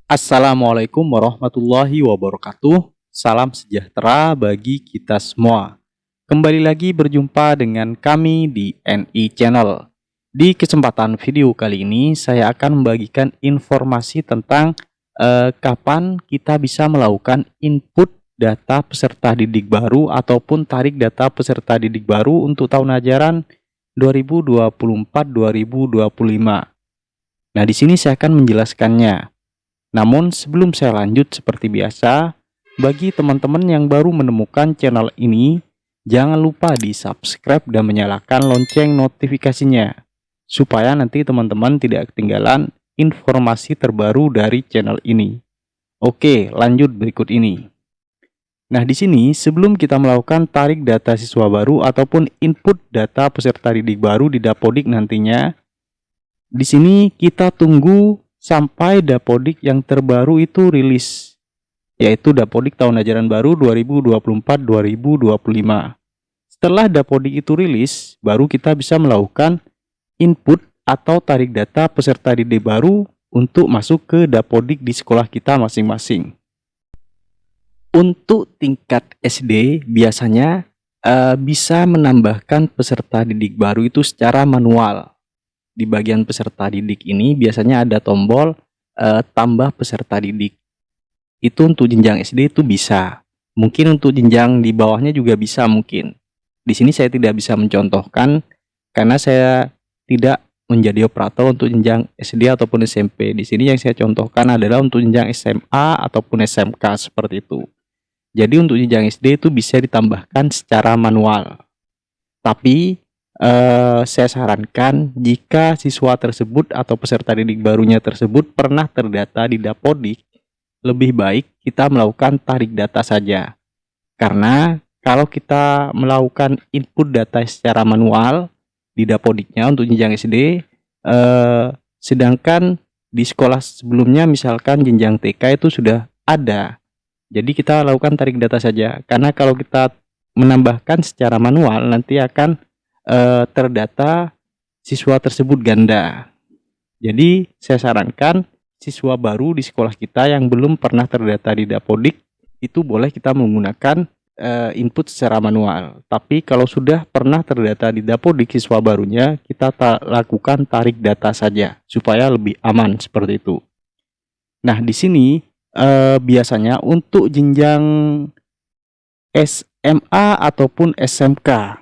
Assalamualaikum warahmatullahi wabarakatuh. Salam sejahtera bagi kita semua. Kembali lagi berjumpa dengan kami di NI Channel. Di kesempatan video kali ini saya akan membagikan informasi tentang kapan kita bisa melakukan input data peserta didik baru ataupun tarik data peserta didik baru untuk tahun ajaran 2024-2025. Nah, di sini saya akan menjelaskannya. Namun sebelum saya lanjut seperti biasa, bagi teman-teman yang baru menemukan channel ini, jangan lupa di subscribe dan menyalakan lonceng notifikasinya, supaya nanti teman-teman tidak ketinggalan informasi terbaru dari channel ini. Oke, lanjut berikut ini. Nah, di sini sebelum kita melakukan tarik data siswa baru ataupun input data peserta didik baru di Dapodik nantinya, di sini kita tunggu sampai Dapodik yang terbaru itu rilis, yaitu Dapodik tahun ajaran baru 2024-2025. Setelah Dapodik itu rilis, baru kita bisa melakukan input atau tarik data peserta didik baru untuk masuk ke Dapodik di sekolah kita masing-masing. Untuk tingkat SD, biasanya bisa menambahkan peserta didik baru itu secara manual. Di bagian peserta didik ini biasanya ada tombol tambah peserta didik. Itu untuk jenjang SD itu bisa. Mungkin untuk jenjang di bawahnya juga bisa mungkin. Di sini saya tidak bisa mencontohkan karena saya tidak menjadi operator untuk jenjang SD ataupun SMP. Di sini yang saya contohkan adalah untuk jenjang SMA ataupun SMK seperti itu. Jadi untuk jenjang SD itu bisa ditambahkan secara manual. Tapi saya sarankan jika siswa tersebut atau peserta didik barunya tersebut pernah terdata di Dapodik, lebih baik kita melakukan tarik data saja. Karena kalau kita melakukan input data secara manual di Dapodiknya untuk jenjang SD, sedangkan di sekolah sebelumnya misalkan jenjang TK itu sudah ada. Jadi kita lakukan tarik data saja. Karena kalau kita menambahkan secara manual nanti akan terdata siswa tersebut ganda. Jadi saya sarankan siswa baru di sekolah kita yang belum pernah terdata di Dapodik itu boleh kita menggunakan input secara manual. Tapi kalau sudah pernah terdata di Dapodik siswa barunya, kita lakukan tarik data saja supaya lebih aman seperti itu. Nah, di sini biasanya untuk jenjang SMA ataupun SMK,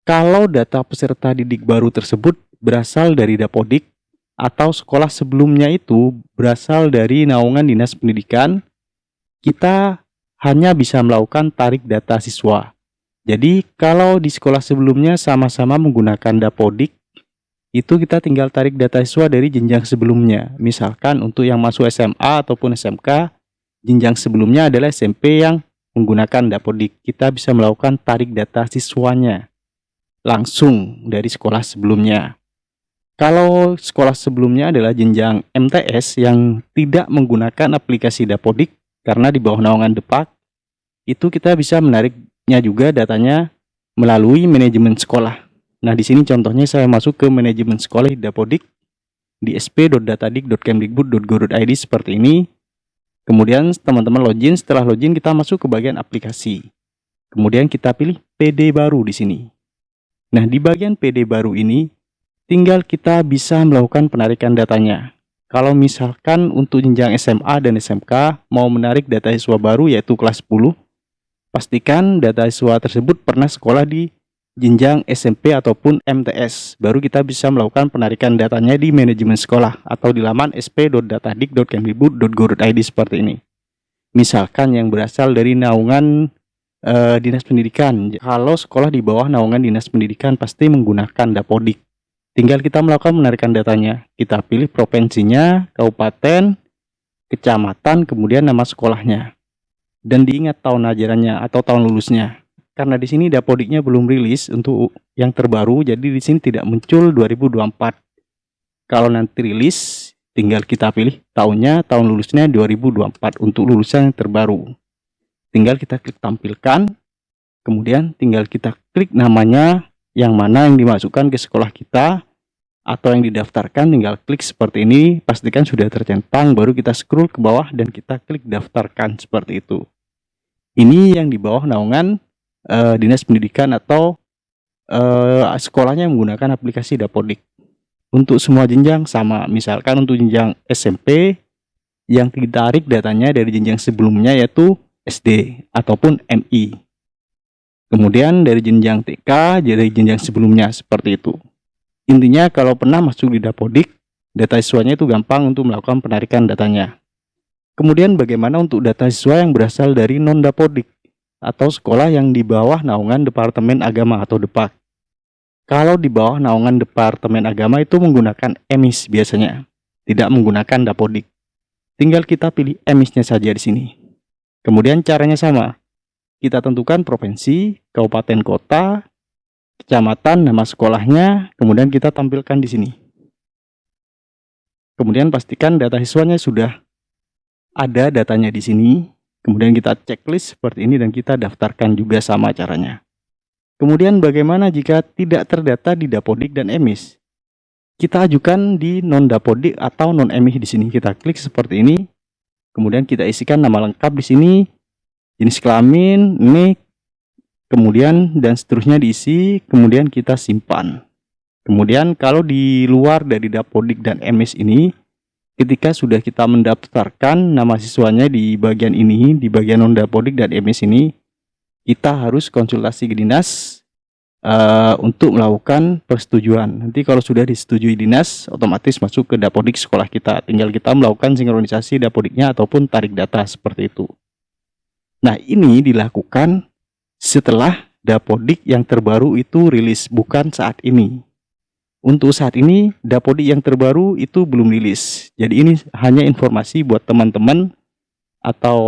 kalau data peserta didik baru tersebut berasal dari Dapodik atau sekolah sebelumnya itu berasal dari naungan Dinas Pendidikan, kita hanya bisa melakukan tarik data siswa. Jadi kalau di sekolah sebelumnya sama-sama menggunakan Dapodik, itu kita tinggal tarik data siswa dari jenjang sebelumnya. Misalkan untuk yang masuk SMA ataupun SMK, jenjang sebelumnya adalah SMP yang menggunakan Dapodik. Kita bisa melakukan tarik data siswanya langsung dari sekolah sebelumnya. Kalau sekolah sebelumnya adalah jenjang MTS yang tidak menggunakan aplikasi Dapodik karena di bawah naungan Depak, itu kita bisa menariknya juga datanya melalui manajemen sekolah. Nah, di sini contohnya saya masuk ke manajemen sekolah di Dapodik di sp.datadik.kemdikbud.go.id seperti ini. Kemudian teman-teman login, setelah login kita masuk ke bagian aplikasi. Kemudian kita pilih PD baru di sini. Nah, di bagian PD baru ini, tinggal kita bisa melakukan penarikan datanya. Kalau misalkan untuk jenjang SMA dan SMK mau menarik data siswa baru yaitu kelas 10, pastikan data siswa tersebut pernah sekolah di jenjang SMP ataupun MTS. Baru kita bisa melakukan penarikan datanya di manajemen sekolah atau di laman sp.datadik.kemdikbud.go.id seperti ini. Misalkan yang berasal dari naungan Dinas Pendidikan. Kalau sekolah di bawah naungan Dinas Pendidikan pasti menggunakan Dapodik. Tinggal kita melakukan penarikan datanya. Kita pilih provinsinya, kabupaten, kecamatan, kemudian nama sekolahnya. Dan diingat tahun ajarannya atau tahun lulusnya. Karena di sini Dapodiknya belum rilis untuk yang terbaru, jadi di sini tidak muncul 2024. Kalau nanti rilis, tinggal kita pilih tahunnya, tahun lulusnya 2024 untuk lulusan yang terbaru. Tinggal kita klik tampilkan, kemudian tinggal kita klik namanya yang mana yang dimasukkan ke sekolah kita. atau yang didaftarkan, tinggal klik seperti ini, pastikan sudah tercentang, baru kita scroll ke bawah dan kita klik daftarkan seperti itu. Ini yang di bawah naungan Dinas Pendidikan atau sekolahnya menggunakan aplikasi Dapodik. Untuk semua jenjang sama, misalkan untuk jenjang SMP yang ditarik datanya dari jenjang sebelumnya yaitu SD ataupun MI. Kemudian dari jenjang TK dari jenjang sebelumnya seperti itu. Intinya kalau pernah masuk di Dapodik, data siswanya itu gampang untuk melakukan penarikan datanya. Kemudian bagaimana untuk data siswa yang berasal dari non-Dapodik atau sekolah yang di bawah naungan Departemen Agama atau DEPAK. Kalau di bawah naungan Departemen Agama itu menggunakan EMIS biasanya, tidak menggunakan Dapodik. Tinggal kita pilih EMIS-nya saja di sini. Kemudian caranya sama. Kita tentukan provinsi, kabupaten kota, kecamatan, nama sekolahnya, kemudian kita tampilkan di sini. Kemudian pastikan data siswanya sudah ada datanya di sini. Kemudian kita checklist seperti ini dan kita daftarkan juga sama caranya. Kemudian bagaimana jika tidak terdata di Dapodik dan EMIS? Kita ajukan di non-Dapodik atau non-EMIS di sini. Kita klik seperti ini. Kemudian kita isikan nama lengkap di sini, jenis kelamin, nik, kemudian dan seterusnya diisi, kemudian kita simpan. Kemudian kalau di luar dari Dapodik dan EMIS ini, ketika sudah kita mendaftarkan nama siswanya di bagian ini, di bagian non-Dapodik dan EMIS ini, kita harus konsultasi ke dinas untuk melakukan persetujuan. Nanti kalau sudah disetujui dinas, otomatis masuk ke Dapodik sekolah kita. Tinggal kita melakukan sinkronisasi Dapodiknya ataupun tarik data seperti itu. Nah, ini dilakukan setelah Dapodik yang terbaru itu rilis, bukan saat ini. Untuk saat ini, Dapodik yang terbaru itu belum rilis. Jadi ini hanya informasi buat teman-teman atau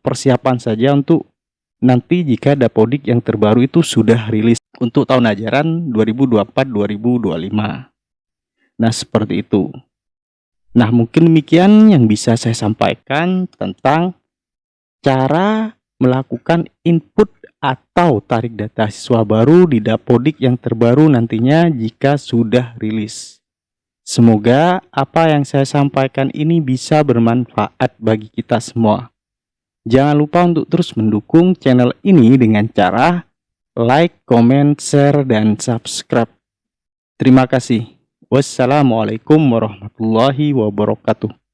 persiapan saja untuk nanti jika Dapodik yang terbaru itu sudah rilis untuk tahun ajaran 2024-2025. Nah, seperti itu. Nah, mungkin demikian yang bisa saya sampaikan tentang cara melakukan input atau tarik data siswa baru di Dapodik yang terbaru nantinya jika sudah rilis. Semoga apa yang saya sampaikan ini bisa bermanfaat bagi kita semua. Jangan lupa untuk terus mendukung channel ini dengan cara like, comment, share, dan subscribe. Terima kasih. Wassalamualaikum warahmatullahi wabarakatuh.